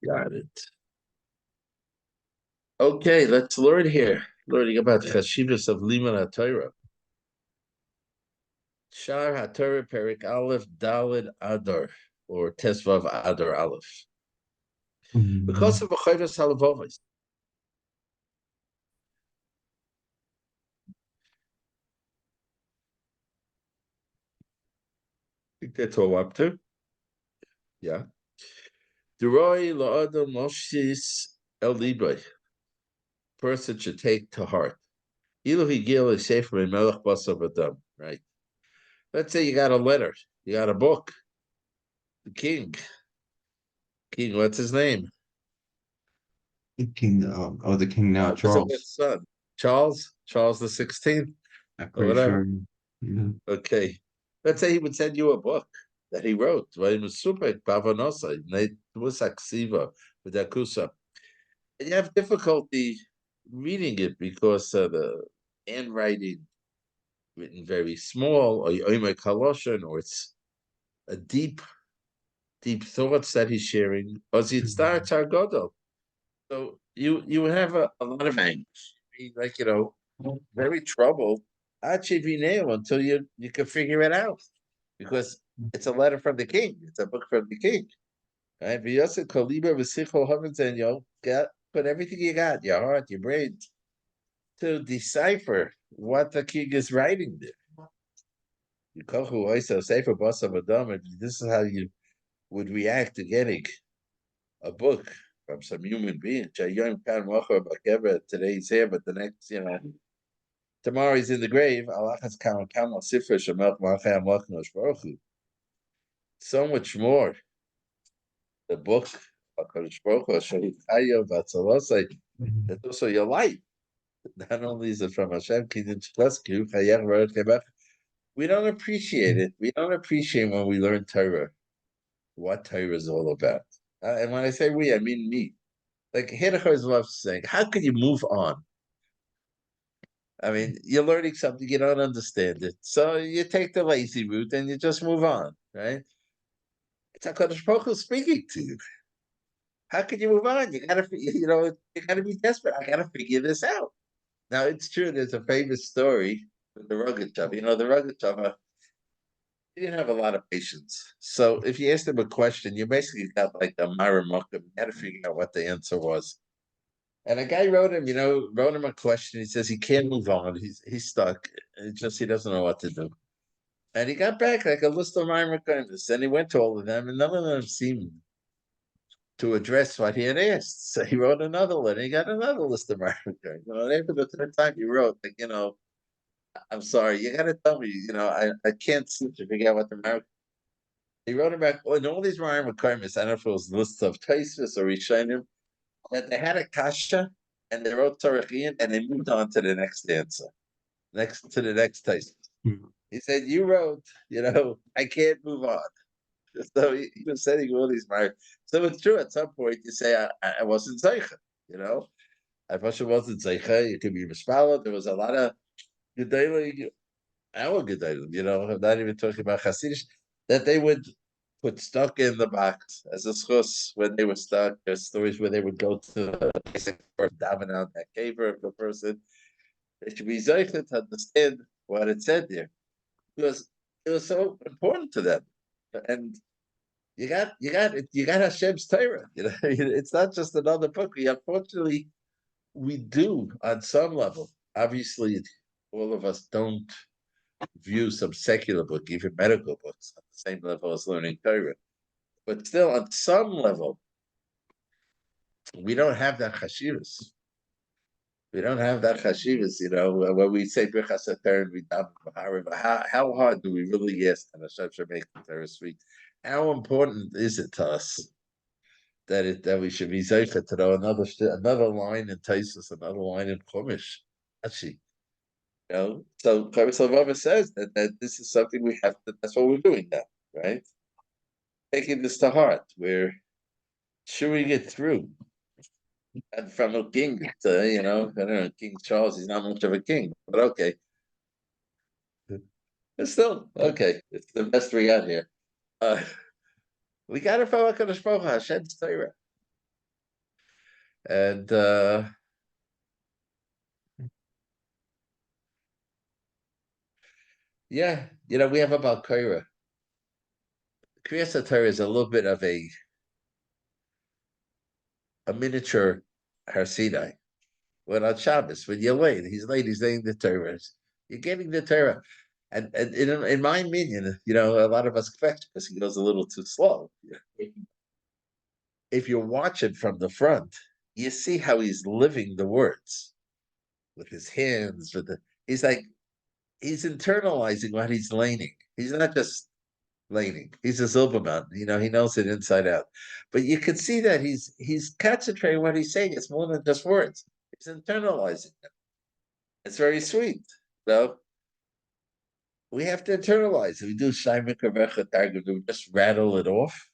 Got it. Okay, let's learn here. Learning about Chashivas of Liman HaTorah. Shar HaTorah Perik Aleph Dalid Adar, or Tesvav Adar Aleph. Because Mhm. of B'chayvas Halavovis. I think that's all up to. Yeah. Duroi La'adam Moshis El Libay. Person should take to heart. Ilu Higil is safe from Melech Basav Adam, right? Let's say you got a letter, you got a book, the king. King, what's his name? The king, the king now, Elizabeth's Charles. son. Charles the 16th, I'm or pretty whatever. sure. Yeah. Okay. Let's say he would send you a book that he wrote. And you have difficulty reading it because of the handwriting written very small, or haLashon, or it's a deep thoughts that he's sharing. Or it's Mhm. Targodel. So you have a lot of anguish. Like, very troubled until you can figure it out. Because it's a letter from the king. It's a book from the king. Right? V'yosef kol liber v'sichol haven, put everything you got, your heart, your brain, to decipher what the king is writing there. You kochu oisa sefer basam adam, and this is how you would react to getting a book from some human being. Today he's here, but the next, tomorrow he's in the grave. So much more. The book, Mhm. it's also your life. Not only is it from Hashem, we don't appreciate it. We don't appreciate when we learn Torah, what Torah is all about. And when I say we, I mean me. Like Hiddecher loves saying, how could you move on? I mean, you're learning something, you don't understand it. So you take the lazy route and you just move on, right? It's HaKadosh Baruch Hu speaking to you. How can you move on? You gotta be desperate. I gotta figure this out. Now it's true. There's a famous story with the Rogatchover. The Rogatchover, he didn't have a lot of patience. So if you asked him a question, you basically got like the Myra Muckum. You had to figure out what the answer was. And a guy wrote him a question. He says he can't move on. He's stuck. It's just he doesn't know what to do. And he got back like a list of Myra Muckum. And he went to all of them, and none of them seemed to address what he had asked. So he wrote another letter. He got another list of Myra Muckum. After the third time he wrote, I'm sorry, you got to tell me. I can't seem to figure out what the Myra. He wrote about in all these Myra Muckum. I don't know if it was lists of Taisus or Rishonim, that they had a kasha and they wrote Tarachian and they moved on to the next answer, next to the next taste. Mhm. He said, you wrote, I can't move on. So he was setting all these marks. So it's true, at some point you say, I wasn't Zeicha, you know. I wasn't Zeicha, it could be Mishpala. There was a lot of Gedalim, our Gedalim, I'm not even talking about Hasidish, that they would put stuck in the box as a schus when they were stuck. There's stories where they would go to the basic daven out that caver of the person. They should be zeichen to understand what it said there because it was so important to them. And you got Hashem's Torah. It's not just another book. Unfortunately, we do on some level. Obviously, all of us don't view some secular book, even medical books, on the same level as learning Torah. But still, on some level, we don't have that chashivas. We don't have that chashivas, when we say Birchas HaTorah, we daven b'Harav, how hard do we really ask that Hashem should make the Torah sweet? How important is it to us that we should be zeicha to know another line in Taisus, another line in Chumash? Actually, so Chavis Avava says that this is something we have to. That's what we're doing now, right? Taking this to heart. We're chewing it through. And from a king to, I don't know, King Charles, he's not much of a king, but okay. It's still okay. It's the best we got here. Uh, we got to follow Kadosh Baruch Hu, Hashem's Torah. And yeah, we have about Korah. Kriyas Torah is a little bit of a miniature Har Sinai. When on Shabbos, when you're late, he's laying the Torah. You're getting the Torah. And in my opinion, a lot of us affect because he goes a little too slow. If you watch it from the front, you see how he's living the words with his hands, he's like he's internalizing what he's laning. He's not just laning. He's a Zilberman. He knows it inside out. But you can see that he's concentrating what he's saying. It's more than just words. He's internalizing it. It's very sweet. So we have to internalize it. We do we just rattle it off.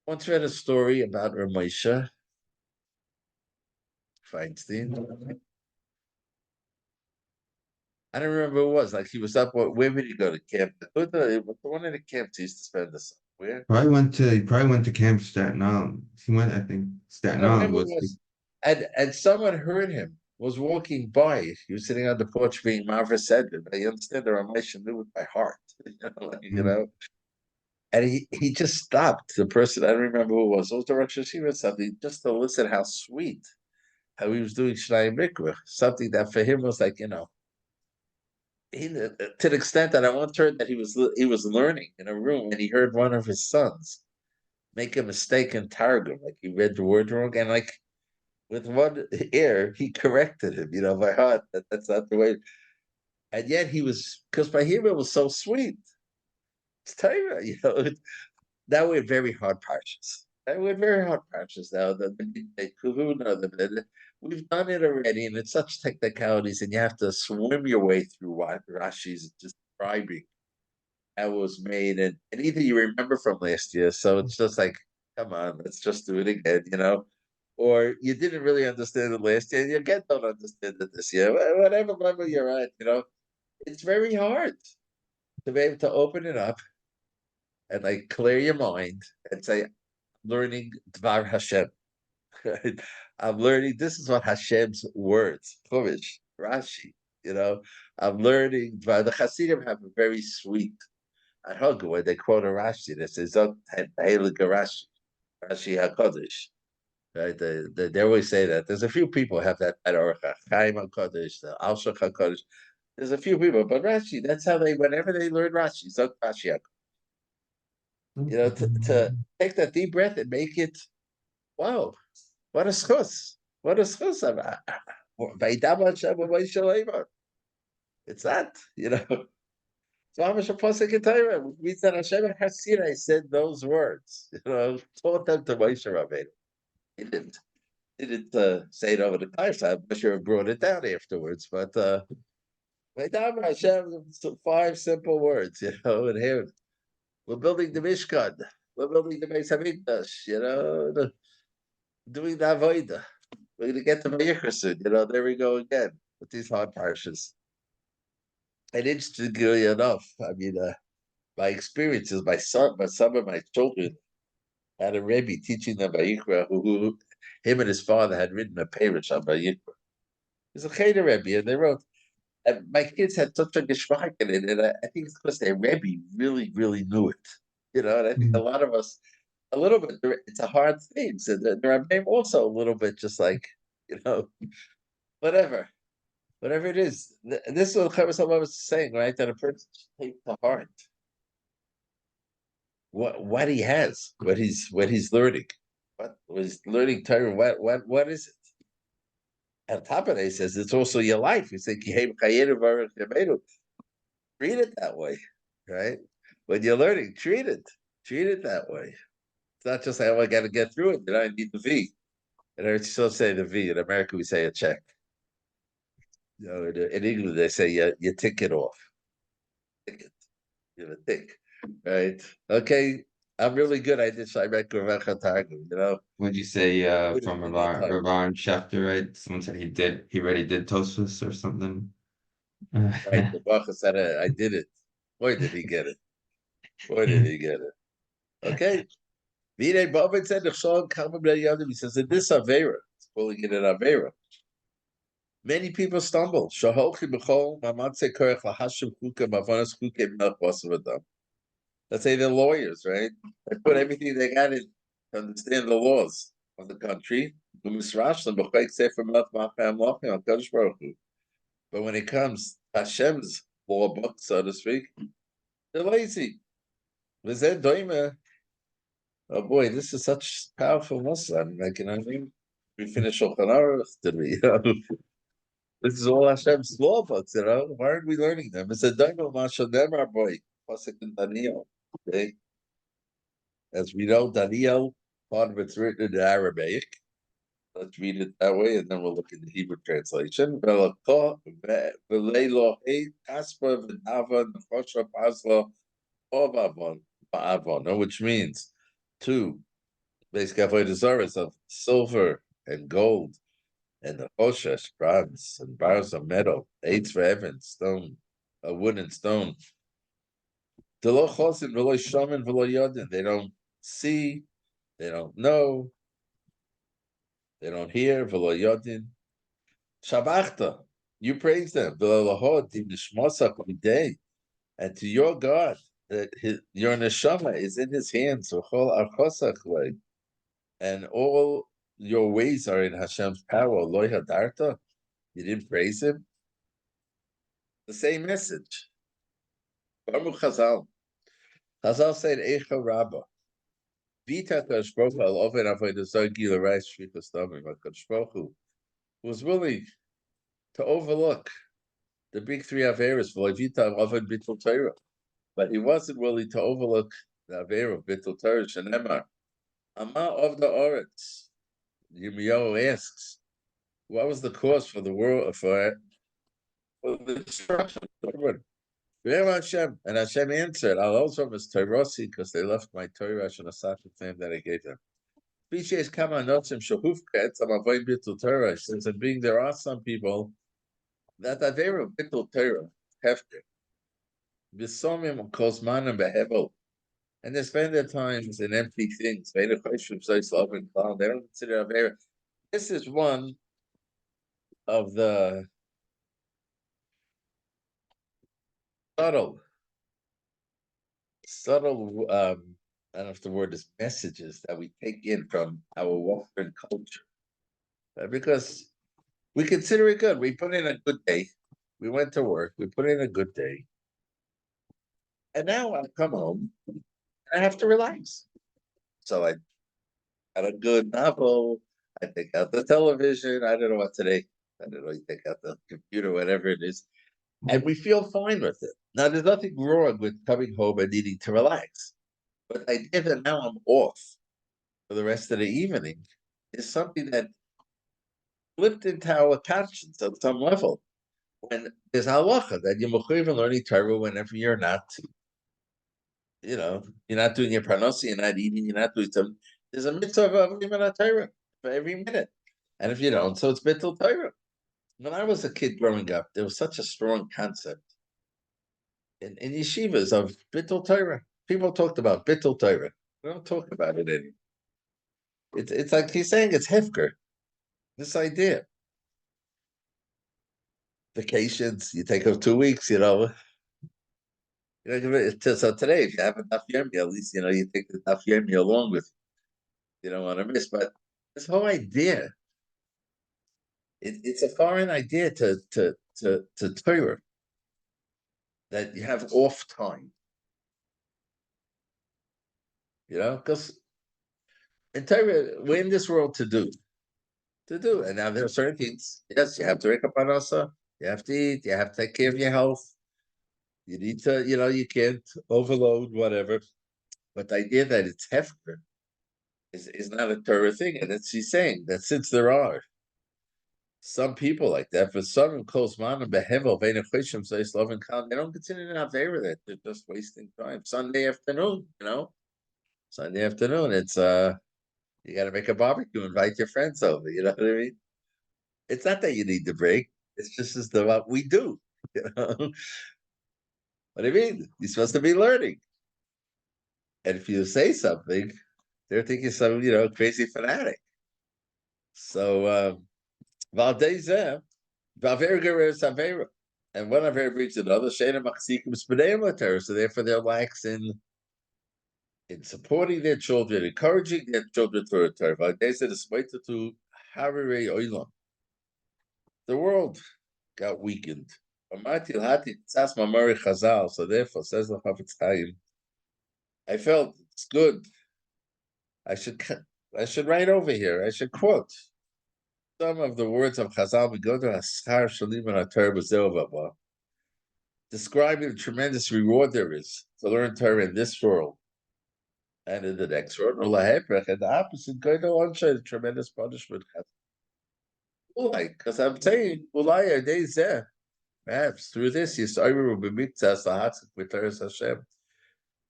Once read a story about Ramesha Feinstein. I don't remember who it was. Like he was up. Where did he go to camp? One of the camps he used to spend the summer. Where? He probably went to Camp Staten Island. He went, I think I Staten don't Island remember who was it was. And someone heard him. Was walking by. He was sitting on the porch being Marva said it. I understand the Ramesha knew it by heart. You mm, know. And he just stopped. The person, I don't remember who it was. It was the Rosh Hashiva or something, just to listen how sweet, how he was doing Shnai Mikra, something that for him was like, to the extent that I once heard that he was learning in a room and he heard one of his sons make a mistake in Targum, like he read the word wrong, and like with one ear he corrected him, by heart that's not the way. And yet he was because by him it was so sweet. It's Torah, Now we're very hard patches. We're very hard patches now. The kahuna, we've done it already, and it's such technicalities, and you have to swim your way through what Rashi's describing how it was made, and either you remember from last year, so it's just like, come on, let's just do it again, or you didn't really understand it last year, you again don't understand it this year. Whatever level you're at, it's very hard to be able to open it up and like clear your mind and say, learning Dvar Hashem. I'm learning. This is what Hashem's words, Chumash, Rashi. You know, I'm learning. The Hasidim have a very sweet hug when they quote a Rashi that says "Zot Heilige Rashi, Rashi Hakodesh." Right? They always say that. There's a few people who have that at Orcha Chaim Hakodesh, the Alshach Hakodesh. There's a few people, but Rashi. That's how whenever they learn Rashi, Zot Rashi Hakodesh. To take that deep breath and make it. Wow, what a schus. What a schus. It's that. So Amish Apostle Ketira means that Hashem Hasira said those words, taught them to Moshe Rabbeinu. He didn't say it over the fireside. I'm sure brought it down afterwards, but Vaidam Hashem, five simple words, and here we're building the Mishkan, we're building the Beis Hamikdash, doing the Avodah. We're going to get to Vayichra soon. There we go again with these hard parshas. And interestingly enough, I mean, my experiences, some of my children had a Rebbe teaching them Vayikra, who him and his father had written a parish on Vayikra. It's a Cheder Rebbe, and they wrote, and my kids had such a geschmack in it, and I think it's because their Rebbe really, really knew it, and I think a lot of us, a little bit, it's a hard thing. So the Rebbe also a little bit just like, you know, whatever. Whatever it is, this is what Chaim was saying, right? That a person should take to heart what he has, what he's learning, what he's learning Torah. What is it? On top of that, he says it's also your life. He said, treat it that way, right? When you're learning, treat it that way. It's not just like, oh, I got to get through it. I need the V. And I still say the V. In America, we say a check. In England, they say you tick it off. Tick it. You tick. Right. Okay. I'm really good. I did Shaimek Targum. What'd you say Good from in that time. Ravan chapter, right? Someone said he already did Tosfos or something. Right. The Bacha said, I did it. Where did he get it? Where did he get it? Okay. V'nei Bavit said, "Nechshav kama b'nei Yadim." He says, in this Avera, it's calling it an Avera. Many people stumble. Shaholchi b'chol mamatze korech lahashim chukim avonos chukim melchos v'adam. Let's say they're lawyers, right? They put everything they got in to understand the laws of the country. But when it comes to Hashem's law book, so to speak, they're lazy. Oh boy, this is such powerful Muslim. Like, you know what I mean? We finish Shulchan Aruch, did we? This is all Hashem's law books, you know? Why aren't we learning them? It's a Daimel Mashal Demar boy, Pasuk in Daniel. Okay? As we know, Daniel, part of it's written in Aramaic. Let's read it that way, and then we'll look at the Hebrew translation. Which means two basic avodah of silver and gold, and the choshesh, bronze, and bars of metal, eights for heaven, stone, wood and stone. They don't see, they don't know, they don't hear. Shabachta, you praise them. And to your God, that your neshama is in His hands. And all your ways are in Hashem's power. Loy hadarta, you didn't praise Him. The same message. Baruch Chazal. Chazal said, Eicha Rabbah. Vita Kadosh Baruch Hu al oven avodah zarah gila reis shvichas damim. Kadosh Baruch Hu was willing to overlook the big three averas for Vita oven bittul Torah, but He wasn't willing to overlook the avera of bittul Torah. Shenemar Ama of the Oretz. Yirmiyahu asks, what was the cause for the world for the destruction of the world? Hashem, and Hashem answered, "I'll also miss Torasi because they left my Torah and a sacred name that I gave them." Species come on notzim shahufka etzam avoid bittul Torah. Since in being there are some people that avera of bittul Torah hefker b'somim kosmanim behevel, and they spend their times in empty things. They don't consider avera. This is one of the subtle, I don't know if the word is messages that we take in from our Western culture. Because we consider it good. We put in a good day. We went to work. We put in a good day. And now I come home and I have to relax. So I got a good novel. I take out the television. I don't know what today. I don't know. You take out the computer, whatever it is. And we feel fine with it. Now, there's nothing wrong with coming home and needing to relax. But the idea that now I'm off for the rest of the evening is something that flipped into our conscience on some level. When there's halacha that you're mechuyev learning Torah whenever you're not, you're not doing your parnasa, you're not eating, you're not doing something. There's a mitzvah of learning Torah for every minute. And if you don't, so it's bittul Torah. When I was a kid growing up, there was such a strong concept in yeshivas of bittul Torah. People talked about bittul Torah. We don't talk about it anymore. It's like he's saying it's hefker. This idea. Vacations, you take off 2 weeks, So today, if you have a daf yomi, at least you take the daf yomi along with you. You don't want to miss. But this whole idea, it's a foreign idea to Torah that you have off time. Because in Torah, we're in this world to do, and now there are certain things. Yes, you have to wake up on Asa, you have to eat, you have to take care of your health. You need to, you can't overload whatever. But the idea that it's hefker is not a Torah thing, and she's saying that since there are some people like that, for some close man and behevel veinachishim says love and calm, they don't consider it an avera that they're just wasting time. Sunday afternoon, Sunday afternoon, it's you got to make a barbecue, invite your friends over. You know what I mean? It's not that you need the break. It's just as the what we do. What I mean? You're supposed to be learning. And if you say something, They're thinking some, crazy fanatic. So, Valdezeh, Valvera Savera. And one of her breeds another, Shana Maxikim Spadeamater. So therefore they're lax in supporting their children, encouraging their children to return. Valdezeh is waited to Harire Oilam. The world got weakened. Amati Hati Tsas Mamari Chazal. So therefore, says the Chafetz Chaim, I felt it's good. I should write over here. I should quote some of the words of Chazal. We go to Haschar Shalim and Atar B'Zeh describing the tremendous reward there is to learn Torah in this world and in the next world. And the opposite, going on the tremendous punishment. Because I'm saying, perhaps through this, Yisrael will be with Torah Hashem.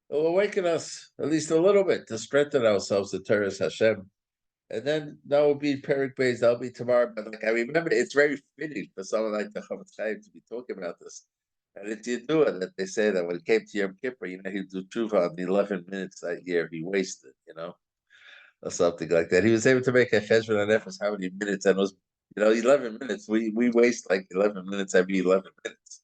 It will awaken us at least a little bit to strengthen ourselves in Torah Hashem. And then that will be Perik Beis, that'll be tomorrow. But I remember it's very fitting for someone like the Chafetz Chaim to be talking about this. And it's Yidua that they say that when it came to Yom Kippur, he'd do tshuva on the 11 minutes that year he wasted, or something like that. He was able to make a cheshbon on efes how many minutes, and it was, 11 minutes. We waste like 11 minutes every 11 minutes.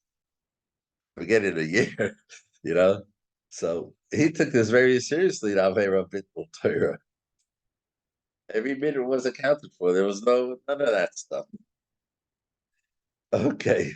Forget it a year, you know. So he took this very seriously in Avera Bittul Torah. Every minute was accounted for. There was none of that stuff. Okay.